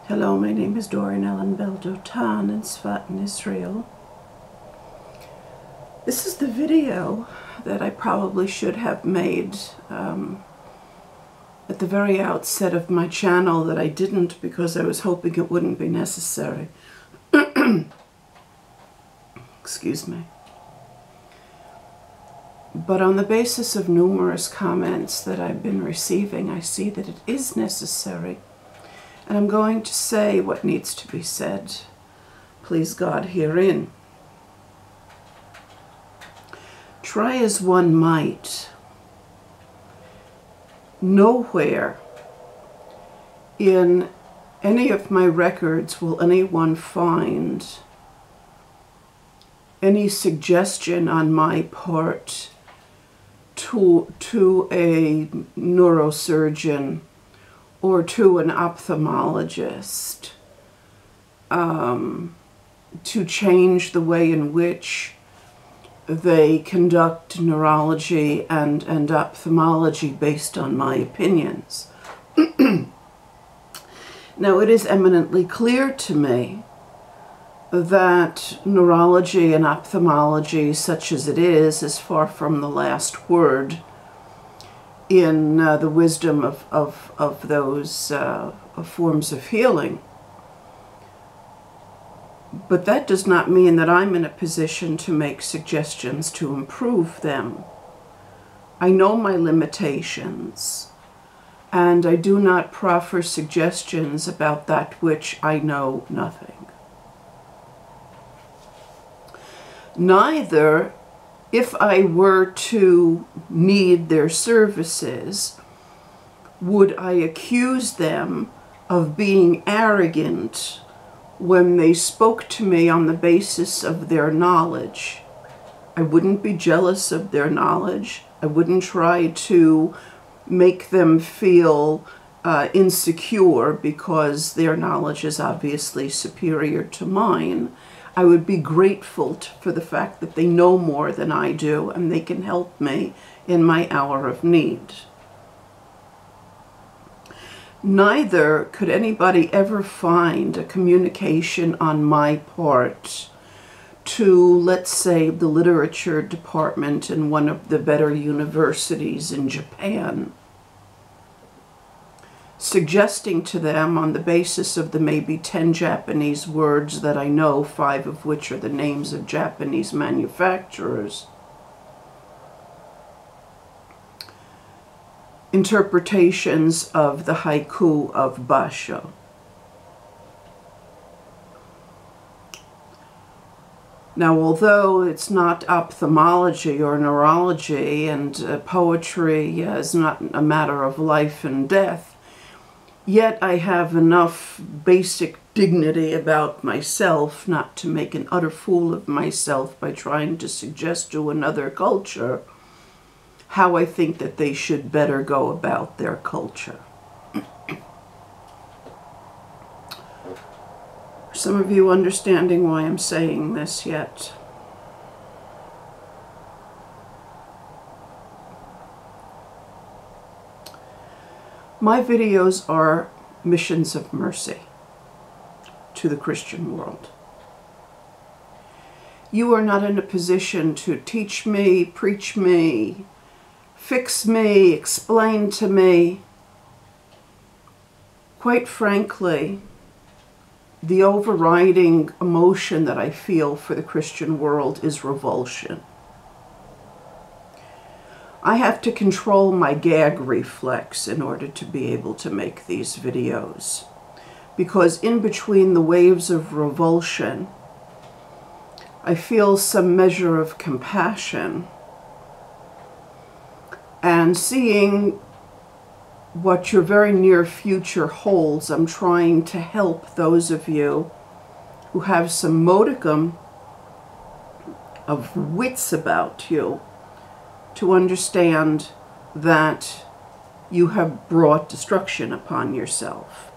Hello, my name is Doreen Dotan in Sfat in Israel. This is the video that I probably should have made at the very outset of my channel that I didn't because I was hoping it wouldn't be necessary. Excuse me. But on the basis of numerous comments that I've been receiving, I see that it is necessary. And I'm going to say what needs to be said, please God, herein. Try as one might, nowhere in any of my records will anyone find any suggestion on my part to a neurosurgeon or to an ophthalmologist to change the way in which they conduct neurology and ophthalmology based on my opinions. Now, it is eminently clear to me that neurology and ophthalmology, such as it is far from the last word in the wisdom of those forms of healing. But that does not mean that I'm in a position to make suggestions to improve them. I know my limitations, and I do not proffer suggestions about that which I know nothing. Neither, if I were to need their services, would I accuse them of being arrogant when they spoke to me on the basis of their knowledge. I wouldn't be jealous of their knowledge. I wouldn't try to make them feel insecure because their knowledge is obviously superior to mine. I would be grateful for the fact that they know more than I do and they can help me in my hour of need. Neither could anybody ever find a communication on my part to, let's say, the literature department in one of the better universities in Japan, suggesting to them on the basis of the maybe 10 Japanese words that I know, 5 of which are the names of Japanese manufacturers, interpretations of the haiku of Basho. Now, although it's not ophthalmology or neurology and poetry is not a matter of life and death, yet I have enough basic dignity about myself not to make an utter fool of myself by trying to suggest to another culture how I think that they should better go about their culture. Are some of you understanding why I'm saying this yet? My videos are missions of mercy to the Christian world. You are not in a position to teach me, preach me, fix me, explain to me. Quite frankly, the overriding emotion that I feel for the Christian world is revulsion. I have to control my gag reflex in order to be able to make these videos, because in between the waves of revulsion, I feel some measure of compassion. And seeing what your very near future holds, I'm trying to help those of you who have some modicum of wits about you to understand that you have brought destruction upon yourself.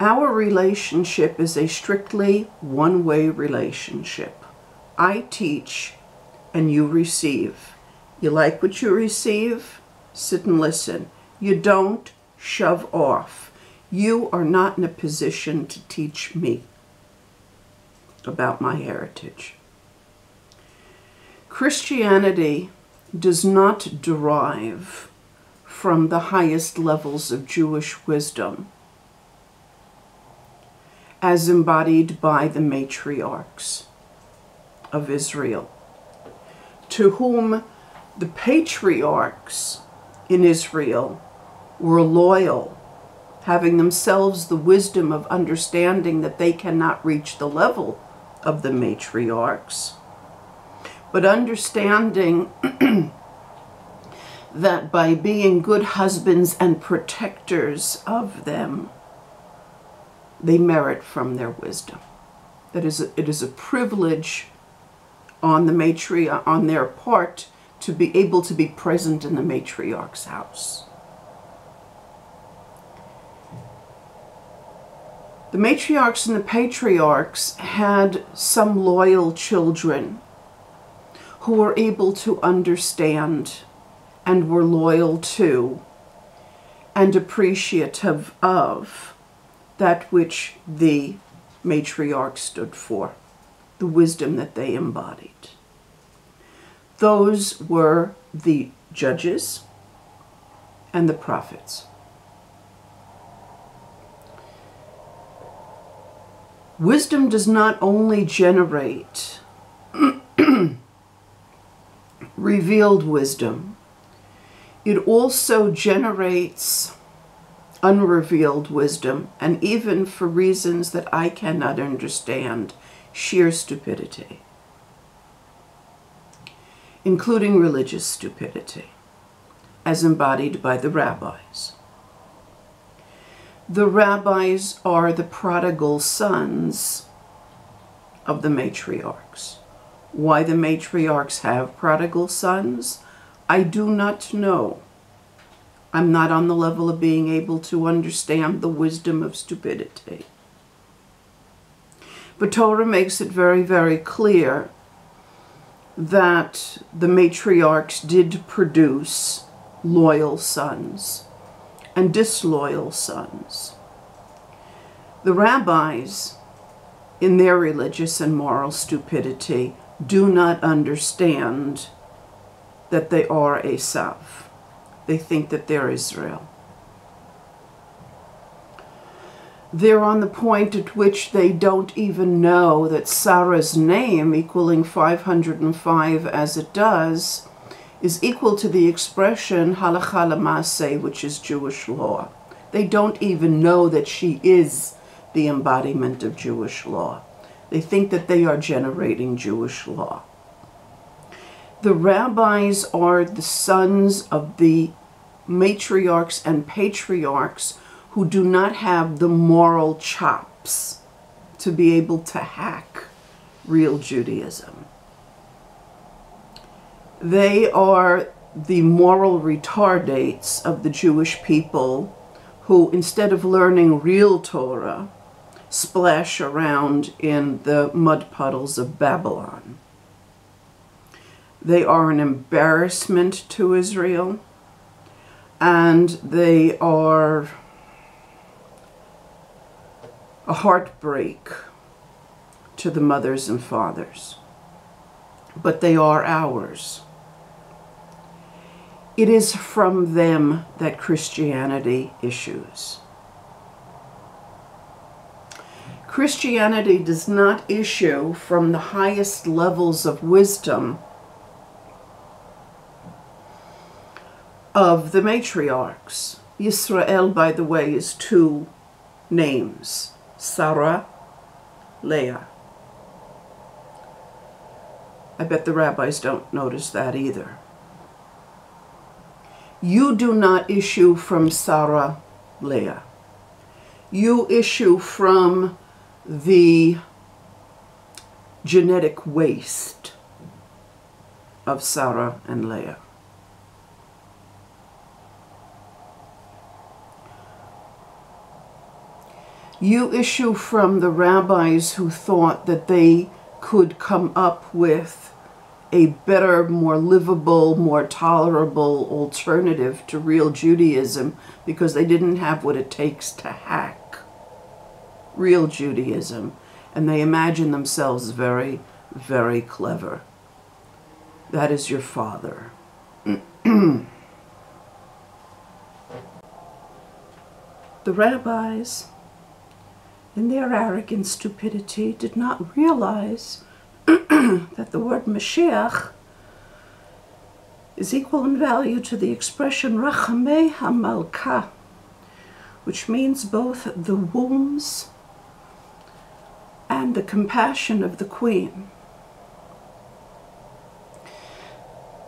Our relationship is a strictly one-way relationship. I teach and you receive. You like what you receive? Sit and listen. You don't? shove off. You are not in a position to teach me about my heritage. Christianity does not derive from the highest levels of Jewish wisdom as embodied by the matriarchs of Israel, to whom the patriarchs in Israel were loyal, having themselves the wisdom of understanding that they cannot reach the level of the matriarchs, but understanding that by being good husbands and protectors of them, they merit from their wisdom. It is a privilege on their part to be able to be present in the matriarch's house. The matriarchs and the patriarchs had some loyal children who were able to understand and were loyal to and appreciative of that which the matriarch stood for, the wisdom that they embodied. Those were the judges and the prophets. Wisdom does not only generate revealed wisdom, it also generates unrevealed wisdom, and even for reasons that I cannot understand, sheer stupidity, including religious stupidity, as embodied by the rabbis. The rabbis are the prodigal sons of the matriarchs. Why the matriarchs have prodigal sons, I do not know. I'm not on the level of being able to understand the wisdom of stupidity. But Torah makes it very, very clear that the matriarchs did produce loyal sons and disloyal sons. The rabbis, in their religious and moral stupidity, do not understand that they are Esav. They think that they're Israel. They're on the point at which they don't even know that Sarah's name, equaling 505 as it does, is equal to the expression halakha l'maaseh, which is Jewish law. They don't even know that she is the embodiment of Jewish law. They think that they are generating Jewish law. The rabbis are the sons of the matriarchs and patriarchs who do not have the moral chops to be able to hack real Judaism. They are the moral retardates of the Jewish people who, instead of learning real Torah, splash around in the mud puddles of Babylon. They are an embarrassment to Israel, and they are a heartbreak to the mothers and fathers. But they are ours. It is from them that Christianity issues. Christianity does not issue from the highest levels of wisdom of the matriarchs. Yisrael, by the way, is two names, Sarah, Leah. I bet the rabbis don't notice that either. You do not issue from Sarah, Leah. You issue from the genetic waste of Sarah and Leah. You issue from the rabbis who thought that they could come up with a better, more livable, more tolerable alternative to real Judaism because they didn't have what it takes to hack real Judaism. And they imagine themselves very, very clever. That is your father. The rabbis, in their arrogant stupidity, did not realize that the word Mashiach is equal in value to the expression Rachamei HaMalka, which means both the wombs and the compassion of the queen.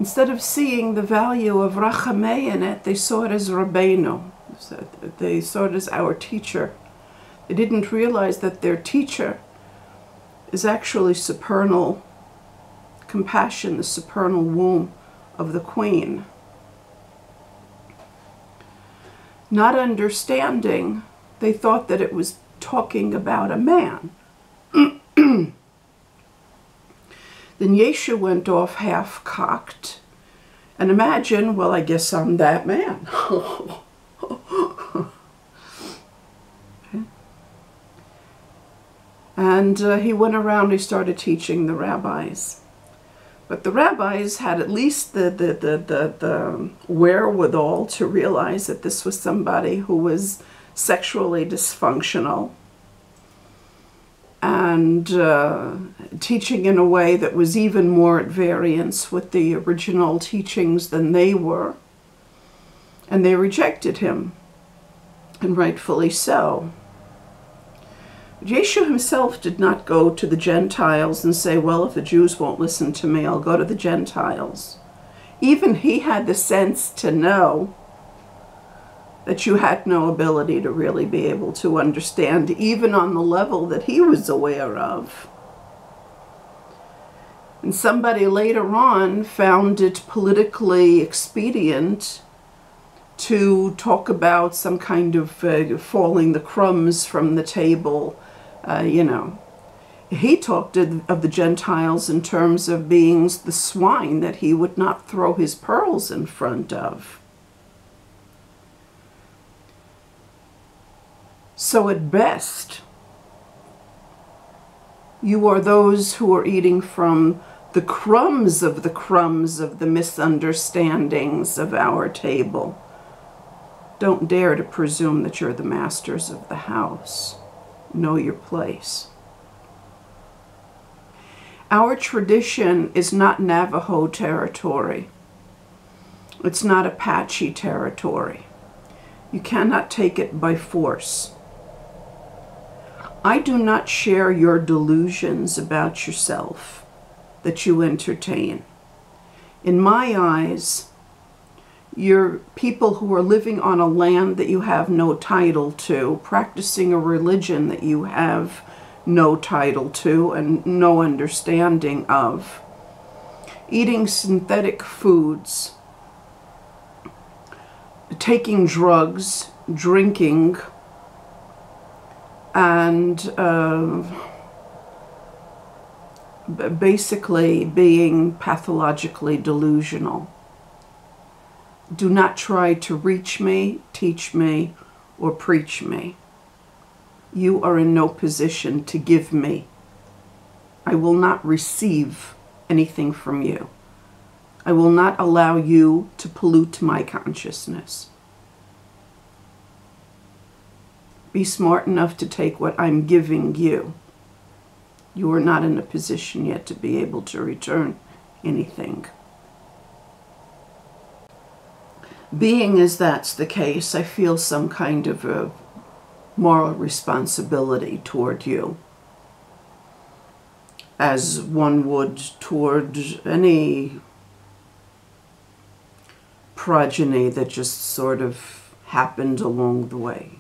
Instead of seeing the value of Rachamei in it, they saw it as Rabbeinu. They saw it as our teacher. They didn't realize that their teacher is actually supernal compassion, the supernal womb of the queen. Not understanding, they thought that it was talking about a man. Then Yeshu went off half-cocked and imagined, well, I guess I'm that man. Okay. And he went around, he started teaching the rabbis. But the rabbis had at least the wherewithal to realize that this was somebody who was sexually dysfunctional and teaching in a way that was even more at variance with the original teachings than they were. And they rejected him, and rightfully so. Yeshu himself did not go to the Gentiles and say, well, if the Jews won't listen to me, I'll go to the Gentiles. Even he had the sense to know that you had no ability to really be able to understand, even on the level that he was aware of. And somebody later on found it politically expedient to talk about some kind of falling the crumbs from the table. He talked of the Gentiles in terms of being the swine that he would not throw his pearls in front of. So at best, you are those who are eating from the crumbs of the misunderstandings of our table. Don't dare to presume that you're the masters of the house. Know your place. Our tradition is not Navajo territory. It's not Apache territory. You cannot take it by force. I do not share your delusions about yourself that you entertain. In my eyes, you're people who are living on a land that you have no title to, practicing a religion that you have no title to and no understanding of, eating synthetic foods, taking drugs, drinking, and basically being pathologically delusional. Do not try to reach me, teach me, or preach me. You are in no position to give me. I will not receive anything from you. I will not allow you to pollute my consciousness. Be smart enough to take what I'm giving you. You are not in a position yet to be able to return anything. Being as that's the case, I feel some kind of a moral responsibility toward you, as one would toward any progeny that just sort of happened along the way.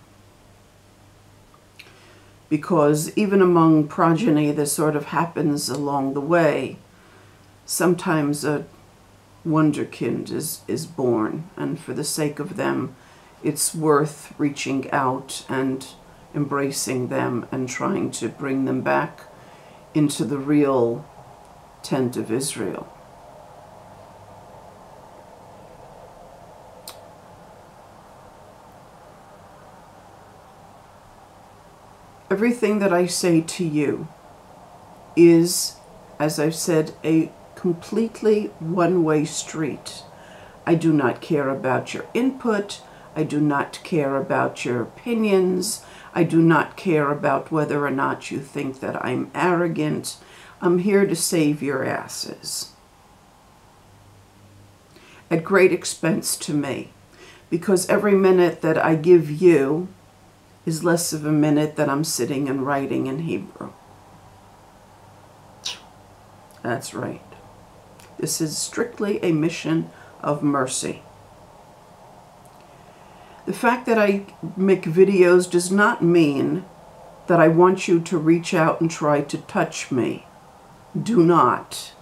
Because even among progeny that sort of happens along the way, sometimes a wonderkind is born, and for the sake of them, it's worth reaching out and embracing them and trying to bring them back into the real tent of Israel. Everything that I say to you is, as I've said, a completely one-way street. I do not care about your input. I do not care about your opinions. I do not care about whether or not you think that I'm arrogant. I'm here to save your asses. At great expense to me, because every minute that I give you is less of a minute that I'm sitting and writing in Hebrew. That's right. This is strictly a mission of mercy. The fact that I make videos does not mean that I want you to reach out and try to touch me. Do not.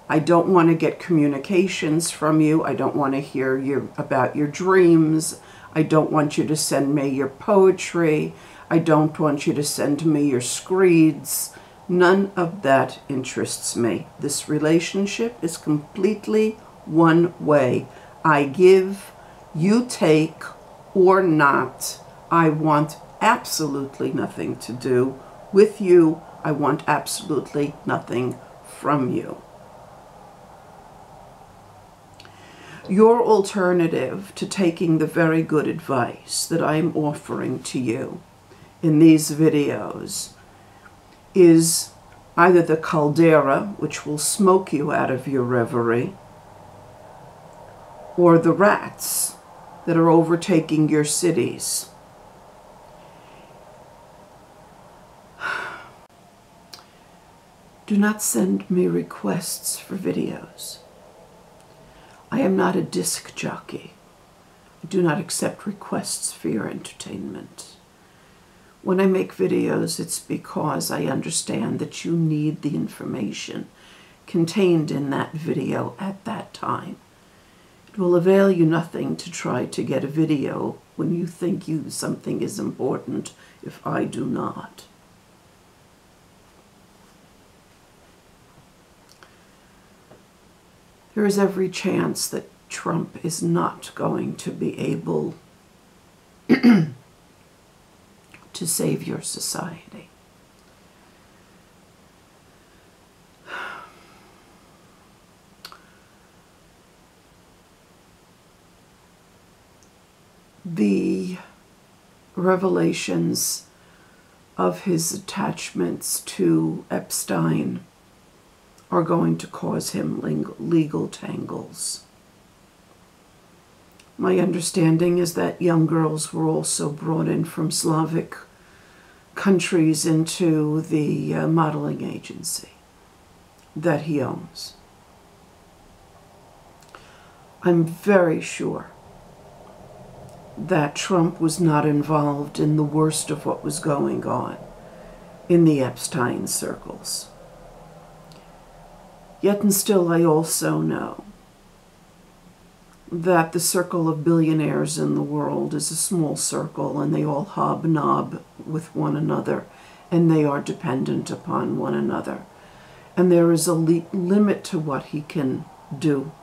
I don't want to get communications from you. I don't want to hear about your dreams. I don't want you to send me your poetry. I don't want you to send me your screeds. None of that interests me. This relationship is completely one way. I give, you take, or not. I want absolutely nothing to do with you. I want absolutely nothing from you. Your alternative to taking the very good advice that I'm offering to you in these videos is either the caldera, which will smoke you out of your reverie, or the rats that are overtaking your cities. Do not send me requests for videos. I am not a disc jockey. I do not accept requests for your entertainment. When I make videos, it's because I understand that you need the information contained in that video at that time. It will avail you nothing to try to get a video when you think something is important if I do not. There is every chance that Trump is not going to be able to save your society. The revelations of his attachments to Epstein are going to cause him legal tangles. My understanding is that young girls were also brought in from Slavic countries into the modeling agency that he owns. I'm very sure that Trump was not involved in the worst of what was going on in the Epstein circles. Yet and still, I also know that the circle of billionaires in the world is a small circle, and they all hobnob with one another, and they are dependent upon one another. And there is a limit to what he can do.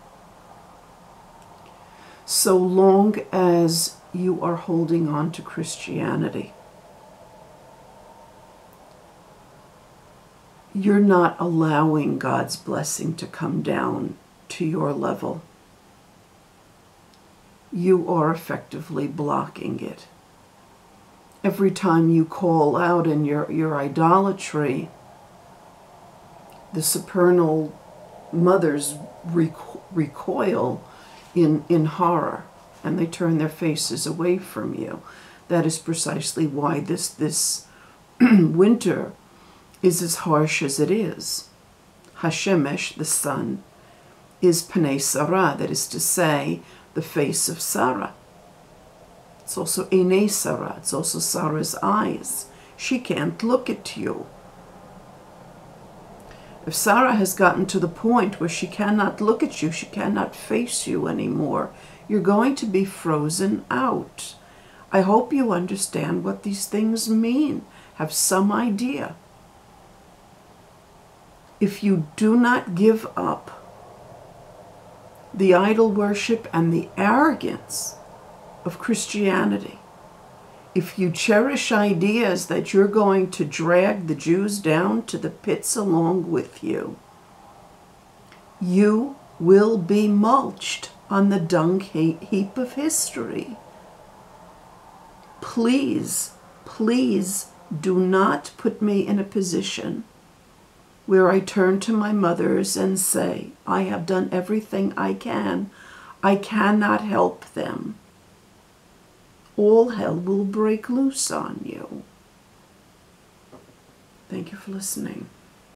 So long as you are holding on to Christianity, you're not allowing God's blessing to come down to your level. You are effectively blocking it. Every time you call out in your idolatry, the supernal mothers recoil in horror, and they turn their faces away from you. That is precisely why this winter is as harsh as it is. Hashemesh, the sun, is Pnei Sarah, that is to say, the face of Sarah. It's also Einei Sarah, it's also Sarah's eyes. She can't look at you. If Sarah has gotten to the point where she cannot look at you, she cannot face you anymore, you're going to be frozen out. I hope you understand what these things mean. Have some idea. If you do not give up the idol worship and the arrogance of Christianity, if you cherish ideas that you're going to drag the Jews down to the pits along with you, you will be mulched on the dung heap of history. Please, please do not put me in a position where I turn to my mothers and say, I have done everything I can. I cannot help them. All hell will break loose on you. Thank you for listening.